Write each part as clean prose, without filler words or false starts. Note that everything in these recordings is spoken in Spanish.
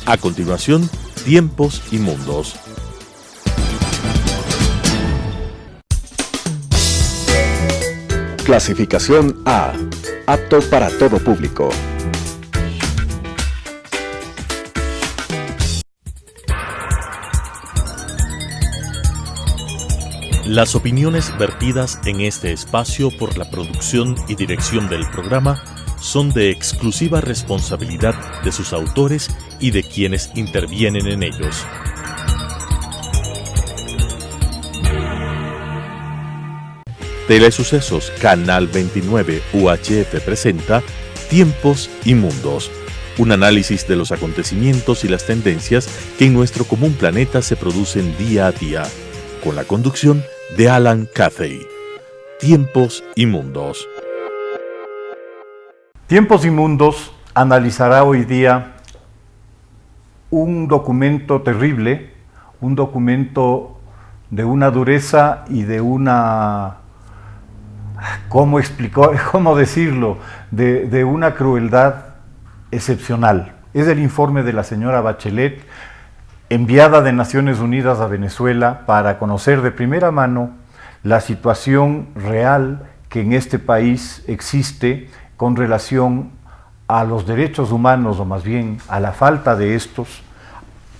A continuación, Tiempos y Mundos. Clasificación A. Apto para todo público. Las opiniones vertidas en este espacio por la producción y dirección del programa son de exclusiva responsabilidad de sus autores y de quienes intervienen en ellos. Telesucesos Canal 29 UHF presenta Tiempos y Mundos, un análisis de los acontecimientos y las tendencias que en nuestro común planeta se producen día a día, con la conducción de Alan Cathay. Tiempos y Mundos. Tiempos y Mundos analizará hoy día un documento terrible, un documento de una dureza y de una, ¿cómo decirlo?, de una crueldad excepcional. Es el informe de la señora Bachelet, enviada de Naciones Unidas a Venezuela para conocer de primera mano la situación real que en este país existe con relación a los derechos humanos, o más bien a la falta de estos,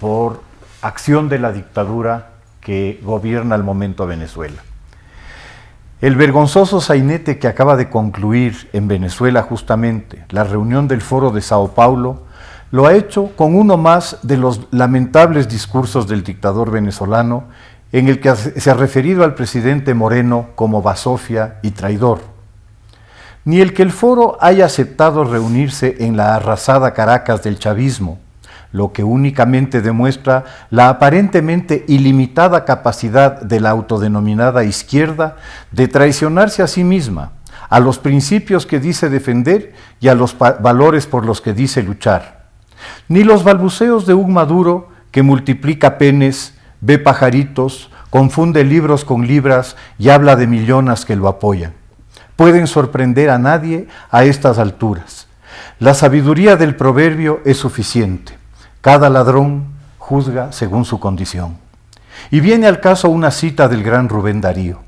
por acción de la dictadura que gobierna al momento a Venezuela. El vergonzoso sainete que acaba de concluir en Venezuela justamente, la reunión del Foro de Sao Paulo, lo ha hecho con uno más de los lamentables discursos del dictador venezolano, en el que se ha referido al presidente Moreno como basofia y traidor. Ni el que el foro haya aceptado reunirse en la arrasada Caracas del chavismo, lo que únicamente demuestra la aparentemente ilimitada capacidad de la autodenominada izquierda de traicionarse a sí misma, a los principios que dice defender y a los valores por los que dice luchar. Ni los balbuceos de un Maduro que multiplica penes, ve pajaritos, confunde libros con libras y habla de millones que lo apoyan pueden sorprender a nadie a estas alturas. La sabiduría del proverbio es suficiente. Cada ladrón juzga según su condición. Y viene al caso una cita del gran Rubén Darío.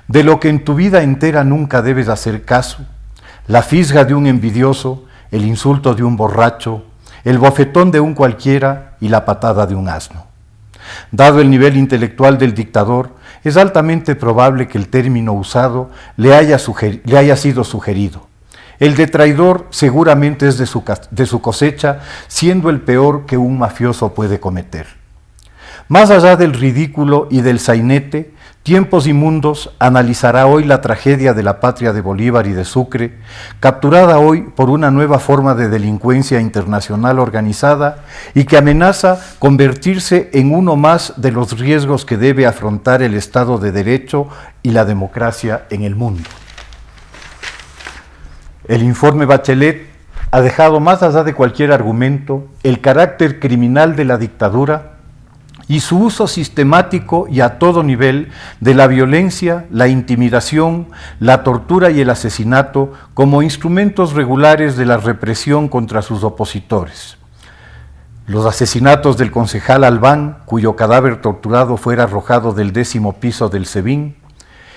De lo que en tu vida entera nunca debes hacer caso, la fisga de un envidioso, el insulto de un borracho, el bofetón de un cualquiera y la patada de un asno. Dado el nivel intelectual del dictador, es altamente probable que el término usado le haya sido sugerido. El de traidor seguramente es de su cosecha, siendo el peor que un mafioso puede cometer. Más allá del ridículo y del sainete, Tiempos y Mundos analizará hoy la tragedia de la patria de Bolívar y de Sucre, capturada hoy por una nueva forma de delincuencia internacional organizada y que amenaza convertirse en uno más de los riesgos que debe afrontar el Estado de Derecho y la democracia en el mundo. El informe Bachelet ha dejado más allá de cualquier argumento el carácter criminal de la dictadura y su uso sistemático y a todo nivel de la violencia, la intimidación, la tortura y el asesinato como instrumentos regulares de la represión contra sus opositores. Los asesinatos del concejal Albán, cuyo cadáver torturado fuera arrojado del 10º piso del SEBIN,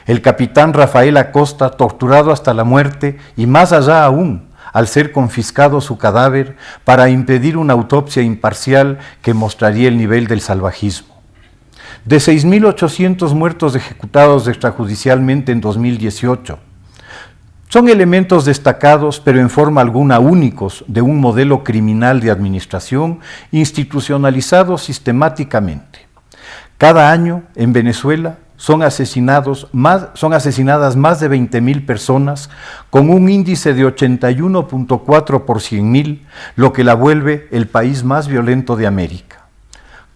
el capitán Rafael Acosta, torturado hasta la muerte y más allá aún, al ser confiscado su cadáver para impedir una autopsia imparcial que mostraría el nivel del salvajismo. De 6.800 muertos ejecutados extrajudicialmente en 2018, son elementos destacados, pero en forma alguna únicos, de un modelo criminal de administración institucionalizado sistemáticamente. Cada año en Venezuela son asesinadas más de 20.000 personas, con un índice de 81.4 por 100.000, lo que la vuelve el país más violento de América.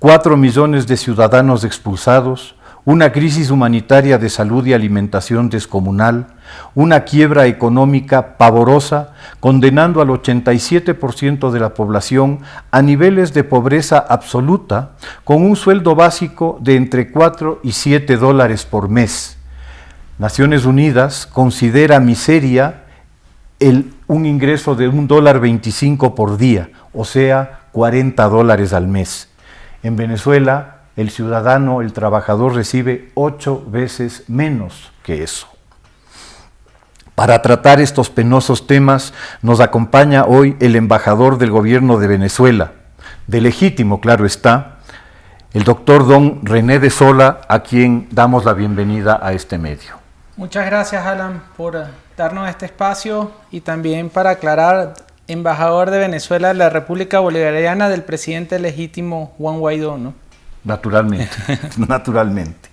4 millones de ciudadanos expulsados, una crisis humanitaria de salud y alimentación descomunal, una quiebra económica pavorosa, condenando al 87% de la población a niveles de pobreza absoluta, con un sueldo básico de entre 4 y 7 dólares por mes. Naciones Unidas considera miseria un ingreso de $1.25 por día, o sea, $40 al mes. En Venezuela, el ciudadano, el trabajador recibe 8 veces menos que eso. Para tratar estos penosos temas nos acompaña hoy el embajador del gobierno de Venezuela, de legítimo, claro está, el doctor don René de Sola, a quien damos la bienvenida a este medio. Muchas gracias, Alan, por darnos este espacio y también para aclarar, embajador de Venezuela de la República Bolivariana del presidente legítimo Juan Guaidó, ¿no? Naturalmente, naturalmente.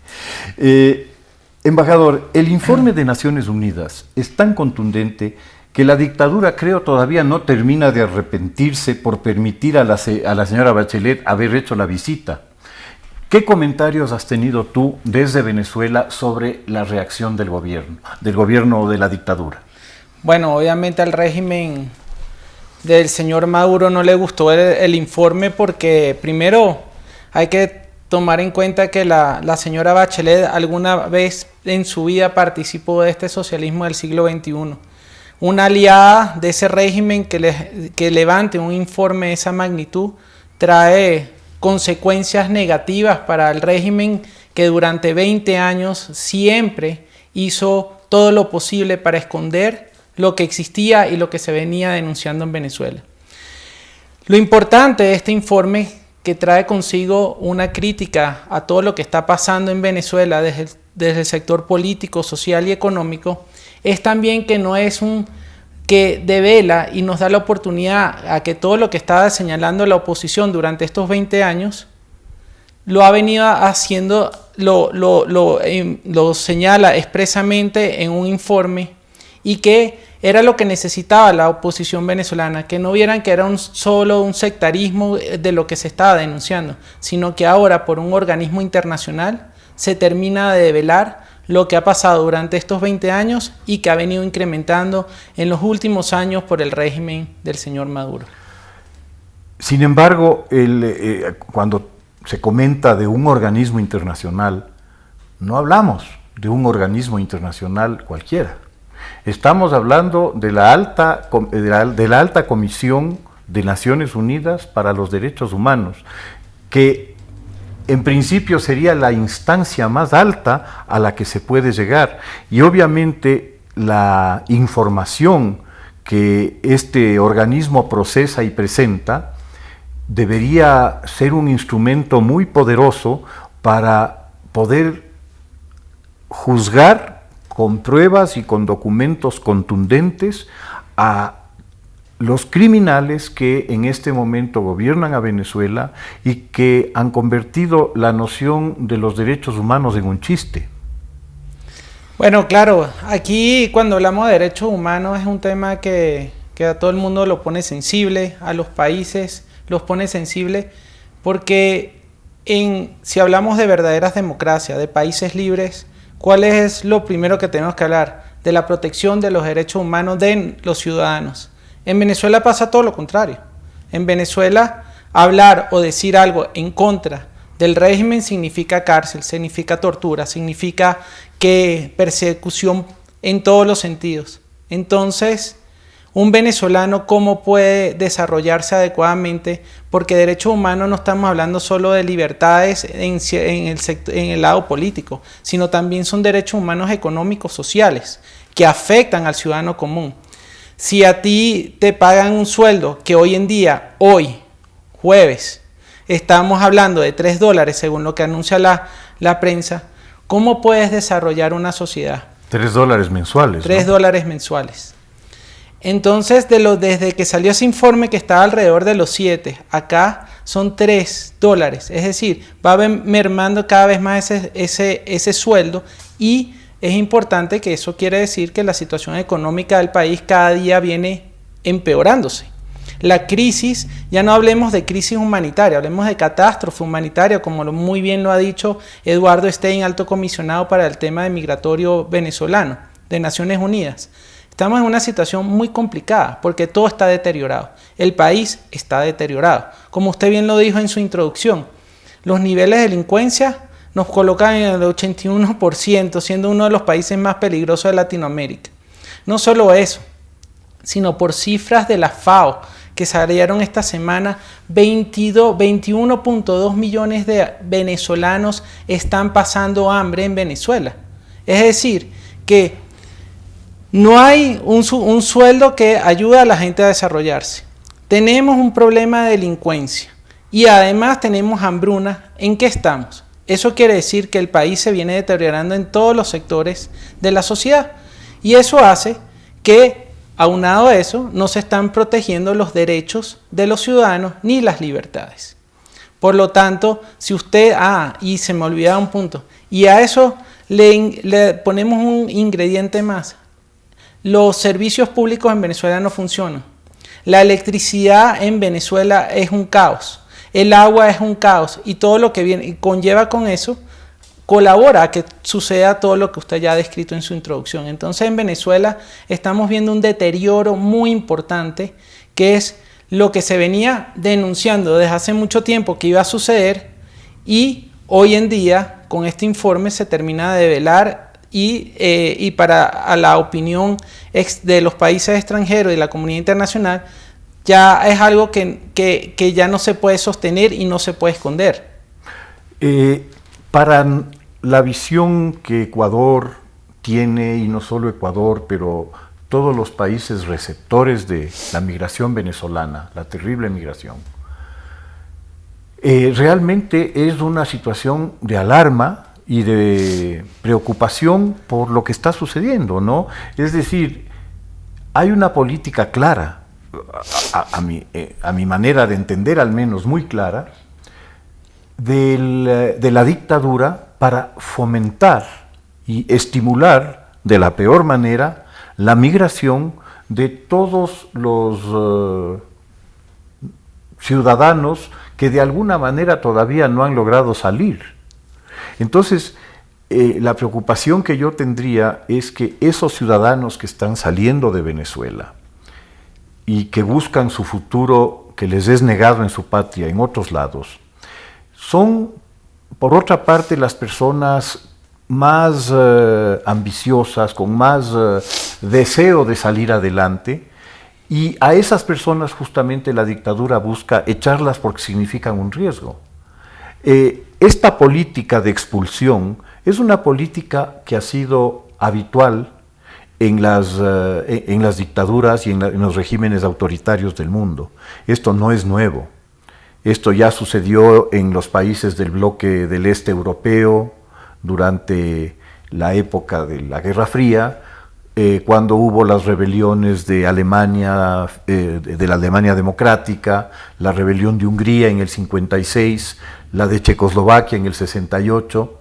Embajador, el informe de Naciones Unidas es tan contundente que la dictadura, creo, todavía no termina de arrepentirse por permitir a la señora Bachelet haber hecho la visita. ¿Qué comentarios has tenido tú desde Venezuela sobre la reacción del gobierno de la dictadura? Bueno, obviamente al régimen del señor Maduro no le gustó el informe porque primero hay que tomar en cuenta que la señora Bachelet alguna vez en su vida participó de este socialismo del siglo XXI. Una aliada de ese régimen que levante un informe de esa magnitud trae consecuencias negativas para el régimen que durante 20 años siempre hizo todo lo posible para esconder lo que existía y lo que se venía denunciando en Venezuela. Lo importante de este informe, que trae consigo una crítica a todo lo que está pasando en Venezuela desde el sector político, social y económico, es también que no es que devela y nos da la oportunidad a que todo lo que estaba señalando la oposición durante estos 20 años lo ha venido haciendo, lo señala expresamente en un informe y que era lo que necesitaba la oposición venezolana, que no vieran que era solo un sectarismo de lo que se estaba denunciando, sino que ahora por un organismo internacional se termina de develar lo que ha pasado durante estos 20 años y que ha venido incrementando en los últimos años por el régimen del señor Maduro. Sin embargo, cuando se comenta de un organismo internacional, no hablamos de un organismo internacional cualquiera. Estamos hablando de la alta Comisión de Naciones Unidas para los Derechos Humanos, que en principio sería la instancia más alta a la que se puede llegar. Y obviamente la información que este organismo procesa y presenta debería ser un instrumento muy poderoso para poder juzgar con pruebas y con documentos contundentes a los criminales que en este momento gobiernan a Venezuela y que han convertido la noción de los derechos humanos en un chiste. Bueno, claro, aquí cuando hablamos de derechos humanos es un tema que a todo el mundo lo pone sensible, a los países los pone sensible, porque si hablamos de verdaderas democracias, de países libres, ¿cuál es lo primero que tenemos que hablar? De la protección de los derechos humanos de los ciudadanos. En Venezuela pasa todo lo contrario. En Venezuela hablar o decir algo en contra del régimen significa cárcel, significa tortura, significa persecución en todos los sentidos. Entonces, un venezolano, ¿cómo puede desarrollarse adecuadamente? Porque derechos humanos no estamos hablando solo de libertades en el lado político, sino también son derechos humanos económicos, sociales, que afectan al ciudadano común. Si a ti te pagan un sueldo que hoy en día, jueves, estamos hablando de $3 según lo que anuncia la prensa, ¿cómo puedes desarrollar una sociedad? $3 mensuales. $3 mensuales. Entonces, desde que salió ese informe que estaba alrededor de los 7, acá son $3. Es decir, va mermando cada vez más ese sueldo y es importante que eso quiere decir que la situación económica del país cada día viene empeorándose. La crisis, ya no hablemos de crisis humanitaria, hablemos de catástrofe humanitaria, como muy bien lo ha dicho Eduardo Stein, alto comisionado para el tema de migratorio venezolano de Naciones Unidas. Estamos en una situación muy complicada porque todo está deteriorado. El país está deteriorado. Como usted bien lo dijo en su introducción, los niveles de delincuencia nos colocan en el 81%, siendo uno de los países más peligrosos de Latinoamérica. No solo eso, sino por cifras de la FAO, que salieron esta semana, 21.2 millones de venezolanos están pasando hambre en Venezuela. Es decir, que no hay un sueldo que ayude a la gente a desarrollarse. Tenemos un problema de delincuencia y además tenemos hambruna. ¿En qué estamos? Eso quiere decir que el país se viene deteriorando en todos los sectores de la sociedad. Y eso hace que, aunado a eso, no se están protegiendo los derechos de los ciudadanos ni las libertades. Por lo tanto, si usted... y se me olvidaba un punto. Y a eso le ponemos un ingrediente más. Los servicios públicos en Venezuela no funcionan. La electricidad en Venezuela es un caos. El agua es un caos. Y todo lo que viene y conlleva con eso colabora a que suceda todo lo que usted ya ha descrito en su introducción. Entonces, en Venezuela estamos viendo un deterioro muy importante, que es lo que se venía denunciando desde hace mucho tiempo que iba a suceder, y hoy en día, con este informe, se termina de develar, y para a la opinión de los países extranjeros y la comunidad internacional, ya es algo que ya no se puede sostener y no se puede esconder. Para la visión que Ecuador tiene, y no solo Ecuador, pero todos los países receptores de la migración venezolana, la terrible migración, realmente es una situación de alarma y de preocupación por lo que está sucediendo, ¿no? Es decir, hay una política clara, a mi manera de entender al menos muy clara, de la dictadura para fomentar y estimular de la peor manera la migración de todos los ciudadanos que de alguna manera todavía no han logrado salir. Entonces, la preocupación que yo tendría es que esos ciudadanos que están saliendo de Venezuela y que buscan su futuro que les es negado en su patria, en otros lados, son, por otra parte, las personas más ambiciosas, con más deseo de salir adelante, y a esas personas justamente la dictadura busca echarlas porque significan un riesgo. Esta política de expulsión es una política que ha sido habitual en las dictaduras y en los regímenes autoritarios del mundo. Esto no es nuevo. Esto ya sucedió en los países del bloque del este europeo durante la época de la Guerra Fría, cuando hubo las rebeliones de Alemania, de la Alemania democrática, la rebelión de Hungría en el 56, la de Checoslovaquia en el 68,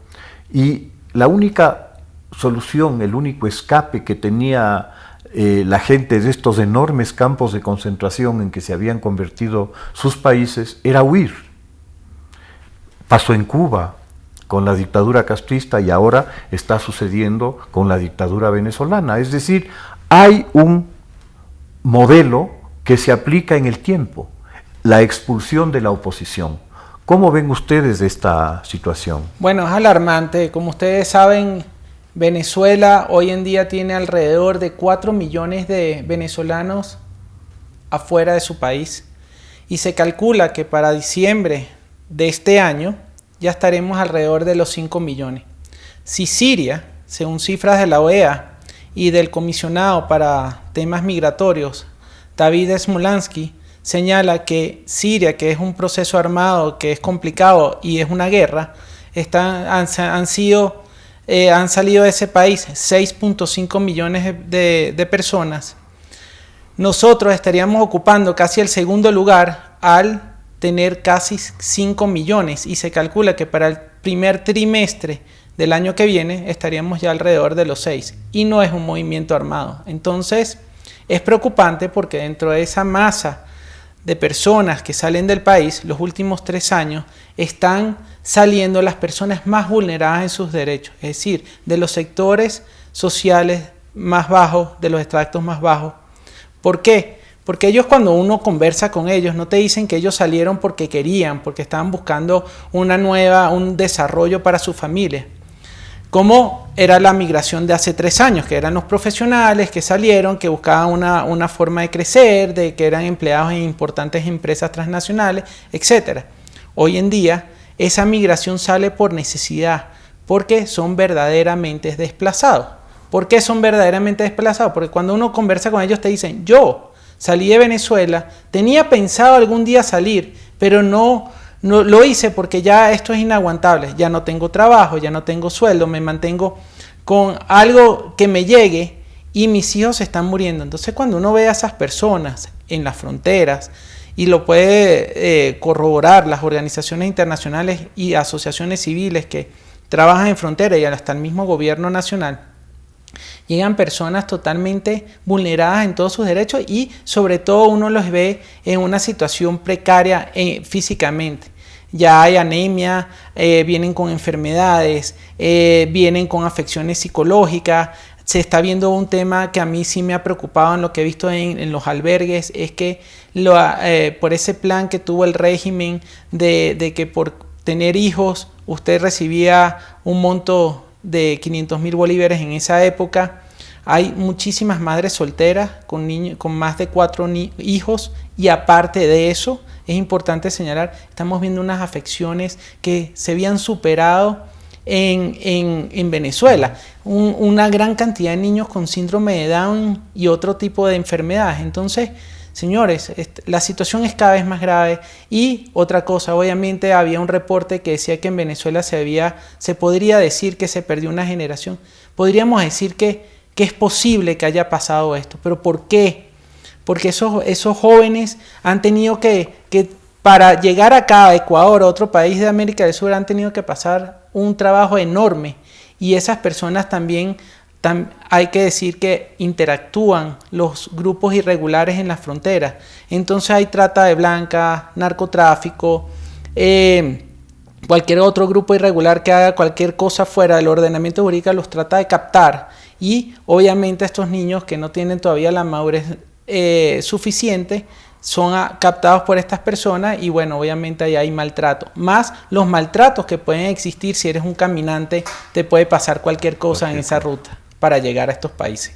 y la única solución, el único escape que tenía la gente de estos enormes campos de concentración en que se habían convertido sus países era huir. Pasó en Cuba con la dictadura castrista y ahora está sucediendo con la dictadura venezolana. Es decir, hay un modelo que se aplica en el tiempo, la expulsión de la oposición. ¿Cómo ven ustedes esta situación? Bueno, es alarmante. Como ustedes saben, Venezuela hoy en día tiene alrededor de 4 millones de venezolanos afuera de su país, y se calcula que para diciembre de este año ya estaremos alrededor de los 5 millones. Si Siria, según cifras de la OEA y del comisionado para temas migratorios, David Smolansky, señala que Siria, que es un proceso armado, que es complicado y es una guerra, han salido de ese país 6.5 millones de personas, nosotros estaríamos ocupando casi el segundo lugar al tener casi 5 millones, y se calcula que para el primer trimestre del año que viene estaríamos ya alrededor de los 6, y no es un movimiento armado. Entonces es preocupante porque dentro de esa masa de personas que salen del país, los últimos 3 años están saliendo las personas más vulneradas en sus derechos, es decir, de los sectores sociales más bajos, de los estratos más bajos. ¿Por qué? Porque ellos, cuando uno conversa con ellos, no te dicen que ellos salieron porque querían, porque estaban buscando un desarrollo para su familia. como era la migración de hace 3 años, que eran los profesionales que salieron, que buscaban una forma de crecer, de que eran empleados en importantes empresas transnacionales, etc. Hoy en día, esa migración sale por necesidad, porque son verdaderamente desplazados. ¿Por qué son verdaderamente desplazados? Porque cuando uno conversa con ellos te dicen, yo salí de Venezuela, tenía pensado algún día salir, pero no lo hice porque ya esto es inaguantable, ya no tengo trabajo, ya no tengo sueldo, me mantengo con algo que me llegue y mis hijos se están muriendo. Entonces cuando uno ve a esas personas en las fronteras, y lo puede corroborar las organizaciones internacionales y asociaciones civiles que trabajan en frontera y hasta el mismo gobierno nacional, llegan personas totalmente vulneradas en todos sus derechos y sobre todo uno los ve en una situación precaria físicamente. Ya hay anemia, vienen con enfermedades, vienen con afecciones psicológicas. Se está viendo un tema que a mí sí me ha preocupado en lo que he visto en los albergues, es que por ese plan que tuvo el régimen de que por tener hijos usted recibía un monto de 500.000 bolívares en esa época. Hay muchísimas madres solteras con más de 4 hijos y aparte de eso, es importante señalar, estamos viendo unas afecciones que se habían superado en Venezuela. Una gran cantidad de niños con síndrome de Down y otro tipo de enfermedades. Entonces, señores, la situación es cada vez más grave. Y otra cosa, obviamente había un reporte que decía que en Venezuela se podría decir que se perdió una generación. Podríamos decir que es posible que haya pasado esto, pero ¿por qué? Porque esos jóvenes han tenido que para llegar acá a Ecuador, a otro país de América del Sur, han tenido que pasar un trabajo enorme y esas personas también hay que decir que interactúan los grupos irregulares en las fronteras. Entonces hay trata de blancas, narcotráfico, cualquier otro grupo irregular que haga cualquier cosa fuera del ordenamiento jurídico los trata de captar y obviamente estos niños que no tienen todavía la madurez suficiente son captados por estas personas y bueno, obviamente ahí hay maltrato, más los maltratos que pueden existir si eres un caminante, te puede pasar cualquier cosa en esa ruta para llegar a estos países.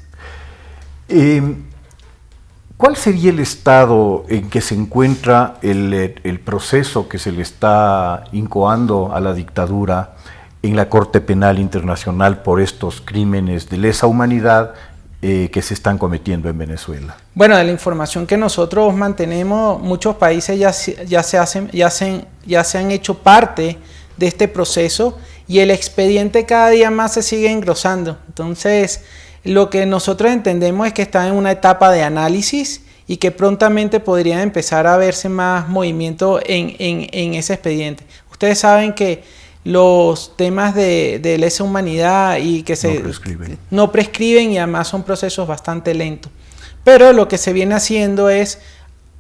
¿Cuál sería el estado en que se encuentra el proceso que se le está incoando a la dictadura en la Corte Penal Internacional por estos crímenes de lesa humanidad que se están cometiendo en Venezuela? Bueno, de la información que nosotros mantenemos, muchos países ya se han hecho parte de este proceso y el expediente cada día más se sigue engrosando. Entonces, lo que nosotros entendemos es que está en una etapa de análisis y que prontamente podría empezar a verse más movimiento en ese expediente. Ustedes saben que los temas de lesa humanidad y que no prescriben y además son procesos bastante lentos. Pero lo que se viene haciendo es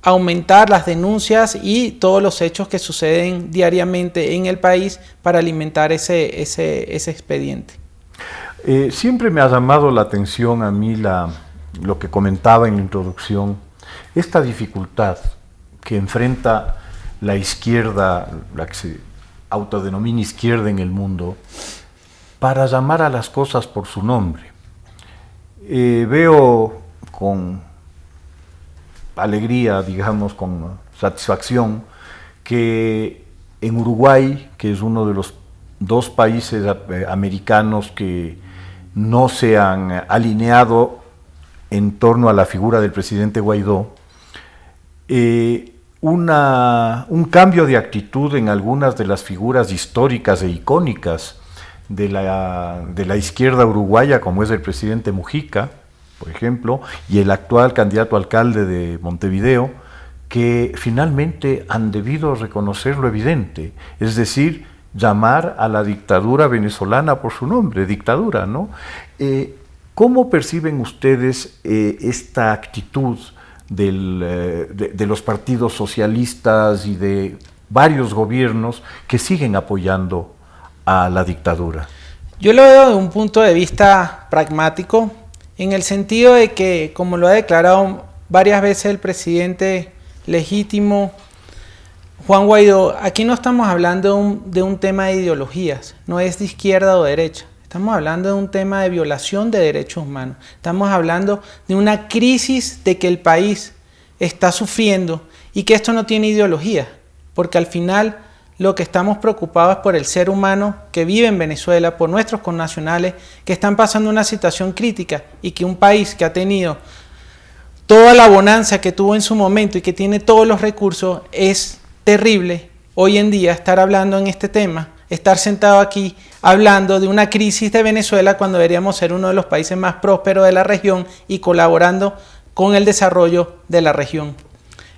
aumentar las denuncias y todos los hechos que suceden diariamente en el país para alimentar ese expediente. Siempre me ha llamado la atención a mí lo que comentaba en la introducción, esta dificultad que enfrenta la izquierda, la que se autodenomina izquierda en el mundo, para llamar a las cosas por su nombre. Veo con alegría, digamos, con satisfacción, que en Uruguay, que es uno de los 2 países americanos que no se han alineado en torno a la figura del presidente Guaidó, un cambio de actitud en algunas de las figuras históricas e icónicas de la izquierda uruguaya, como es el presidente Mujica, por ejemplo, y el actual candidato a alcalde de Montevideo, que finalmente han debido reconocer lo evidente, es decir, llamar a la dictadura venezolana por su nombre, dictadura, ¿no? ¿Cómo perciben ustedes esta actitud de los partidos socialistas y de varios gobiernos que siguen apoyando a la dictadura? Yo lo veo de un punto de vista pragmático, en el sentido de que, como lo ha declarado varias veces el presidente legítimo Juan Guaidó, aquí no estamos hablando de un tema de ideologías, no es de izquierda o derecha, Estamos hablando de un tema de violación de derechos humanos. Estamos hablando de una crisis de que el país está sufriendo y que esto no tiene ideología, porque al final lo que estamos preocupados es por el ser humano que vive en Venezuela, por nuestros connacionales que están pasando una situación crítica y que un país que ha tenido toda la bonanza que tuvo en su momento y que tiene todos los recursos, es terrible hoy en día estar hablando en este tema, estar sentado aquí hablando de una crisis de Venezuela cuando deberíamos ser uno de los países más prósperos de la región y colaborando con el desarrollo de la región.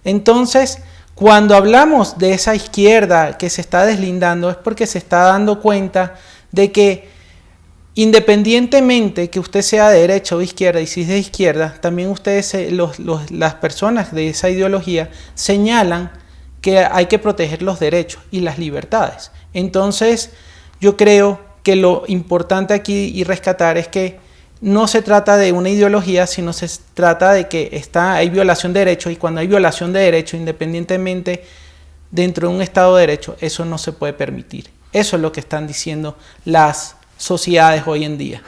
Entonces, cuando hablamos de esa izquierda que se está deslindando es porque se está dando cuenta de que independientemente que usted sea de derecha o de izquierda, y si es de izquierda, también ustedes, las personas de esa ideología, señalan que hay que proteger los derechos y las libertades. Entonces, yo creo que lo importante aquí y rescatar es que no se trata de una ideología, sino se trata de que hay violación de derechos, y cuando hay violación de derechos, independientemente dentro de un Estado de Derecho, eso no se puede permitir. Eso es lo que están diciendo las sociedades hoy en día.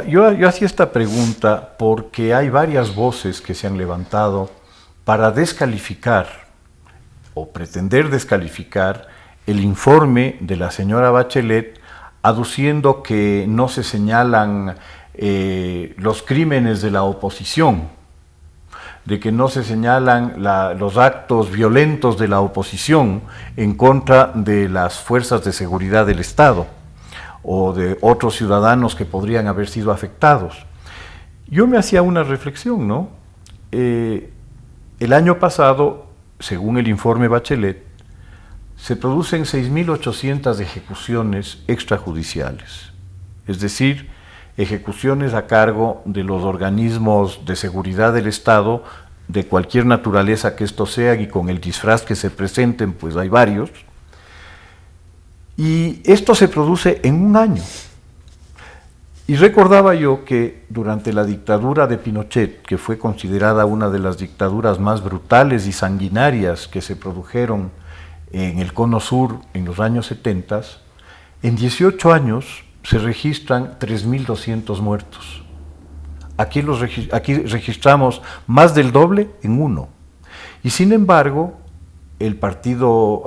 Yo hacía esta pregunta porque hay varias voces que se han levantado para descalificar o pretender descalificar el informe de la señora Bachelet, aduciendo que no se señalan los crímenes de la oposición, de que no se señalan los actos violentos de la oposición en contra de las fuerzas de seguridad del Estado o de otros ciudadanos que podrían haber sido afectados. Yo me hacía una reflexión, ¿no? El año pasado, según el informe Bachelet, se producen 6.800 ejecuciones extrajudiciales, es decir, ejecuciones a cargo de los organismos de seguridad del Estado, de cualquier naturaleza que esto sea y con el disfraz que se presenten, pues hay varios. Y esto se produce en un año. Y recordaba yo que durante la dictadura de Pinochet, que fue considerada una de las dictaduras más brutales y sanguinarias que se produjeron en el Cono Sur en los años 70, en 18 años se registran 3.200 muertos. Aquí registramos más del doble en uno. Y sin embargo,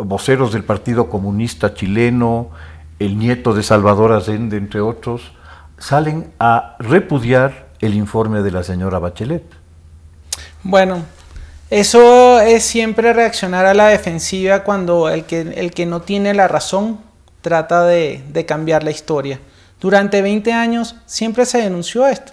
voceros del Partido Comunista Chileno, el nieto de Salvador Allende, entre otros, salen a repudiar el informe de la señora Bachelet. Bueno, eso es siempre reaccionar a la defensiva cuando el que no tiene la razón trata de cambiar la historia. Durante 20 años siempre se denunció esto.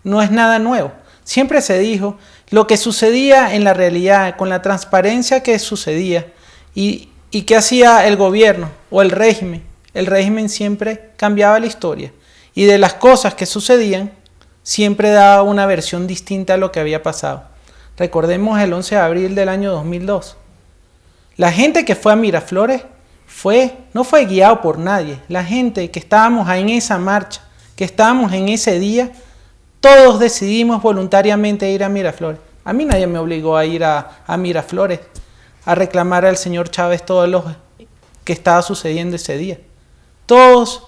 No es nada nuevo. Siempre se dijo lo que sucedía en la realidad, con la transparencia que sucedía y qué hacía el gobierno o el régimen. El régimen siempre cambiaba la historia y de las cosas que sucedían siempre daba una versión distinta a lo que había pasado. Recordemos el 11 de abril del año 2002. La gente que fue a Miraflores no fue guiado por nadie. La gente que estábamos ahí en esa marcha, que estábamos en ese día, todos decidimos voluntariamente ir a Miraflores. A mí nadie me obligó a ir a Miraflores a reclamar al señor Chávez todo lo que estaba sucediendo ese día. Todos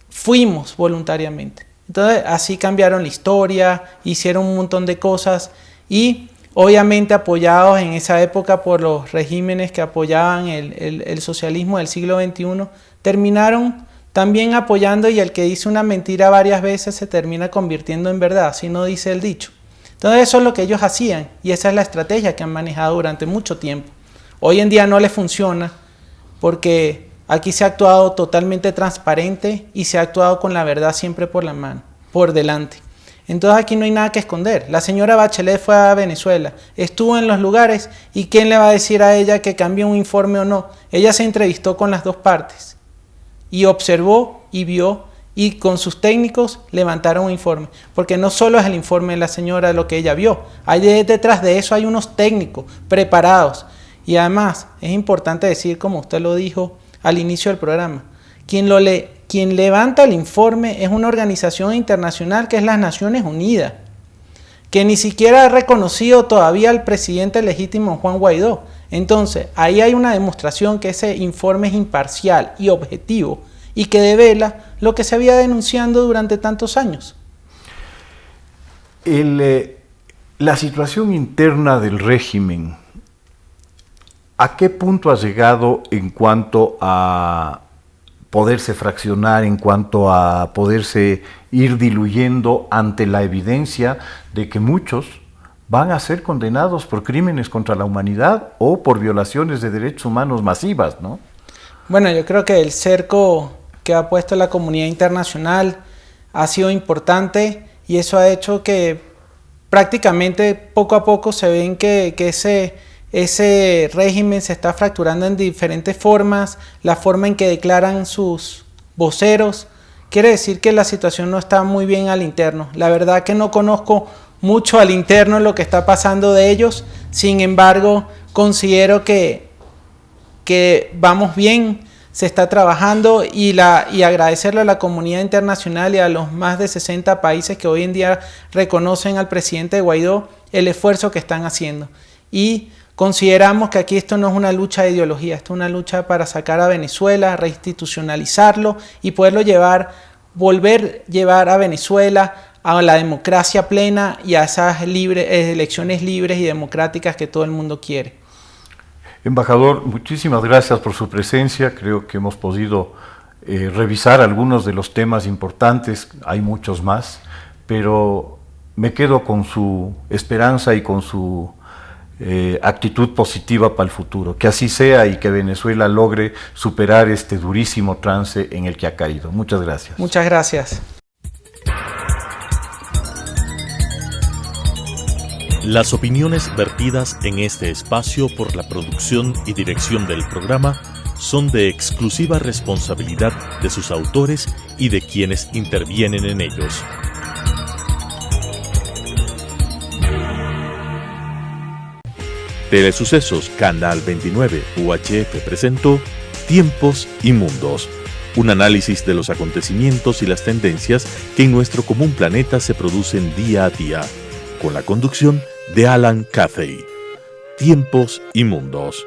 fuimos voluntariamente. Entonces así cambiaron la historia, hicieron un montón de cosas y obviamente apoyados en esa época por los regímenes que apoyaban el socialismo del siglo XXI, terminaron también apoyando, y el que dice una mentira varias veces se termina convirtiendo en verdad, así no dice el dicho. Entonces eso es lo que ellos hacían y esa es la estrategia que han manejado durante mucho tiempo. Hoy en día no les funciona porque aquí se ha actuado totalmente transparente y se ha actuado con la verdad siempre por delante. Entonces aquí no hay nada que esconder. La señora Bachelet fue a Venezuela, estuvo en los lugares y ¿quién le va a decir a ella que cambie un informe o no? Ella se entrevistó con las dos partes y observó y vio y con sus técnicos levantaron un informe. Porque no solo es el informe de la señora lo que ella vio, detrás de eso hay unos técnicos preparados. Y además es importante decir, como usted lo dijo al inicio del programa, quien levanta el informe es una organización internacional que es las Naciones Unidas, que ni siquiera ha reconocido todavía al presidente legítimo Juan Guaidó. Entonces, ahí hay una demostración que ese informe es imparcial y objetivo y que devela lo que se había denunciando durante tantos años. La situación interna del régimen, ¿a qué punto ha llegado en cuanto a poderse fraccionar, en cuanto a poderse ir diluyendo ante la evidencia de que muchos van a ser condenados por crímenes contra la humanidad o por violaciones de derechos humanos masivas, ¿no? Bueno, yo creo que el cerco que ha puesto la comunidad internacional ha sido importante y eso ha hecho que prácticamente poco a poco se ven que ese régimen se está fracturando en diferentes formas, la forma en que declaran sus voceros. Quiere decir que la situación no está muy bien al interno. La verdad que no conozco mucho al interno lo que está pasando de ellos, sin embargo considero que vamos bien, se está trabajando y agradecerle a la comunidad internacional y a los más de 60 países que hoy en día reconocen al presidente Guaidó el esfuerzo que están haciendo. Y consideramos que aquí esto no es una lucha de ideología, esto es una lucha para sacar a Venezuela, reinstitucionalizarlo y poderlo volver a llevar a Venezuela a la democracia plena y a esas elecciones libres y democráticas que todo el mundo quiere. Embajador, muchísimas gracias por su presencia. Creo que hemos podido revisar algunos de los temas importantes, hay muchos más, pero me quedo con su esperanza y con su actitud positiva para el futuro. Que así sea y que Venezuela logre superar este durísimo trance en el que ha caído. Muchas gracias. Muchas gracias. Las opiniones vertidas en este espacio por la producción y dirección del programa son de exclusiva responsabilidad de sus autores y de quienes intervienen en ellos. Telesucesos Canal 29 UHF presentó Tiempos y Mundos, un análisis de los acontecimientos y las tendencias que en nuestro común planeta se producen día a día, con la conducción de Alan Cathay. Tiempos y Mundos.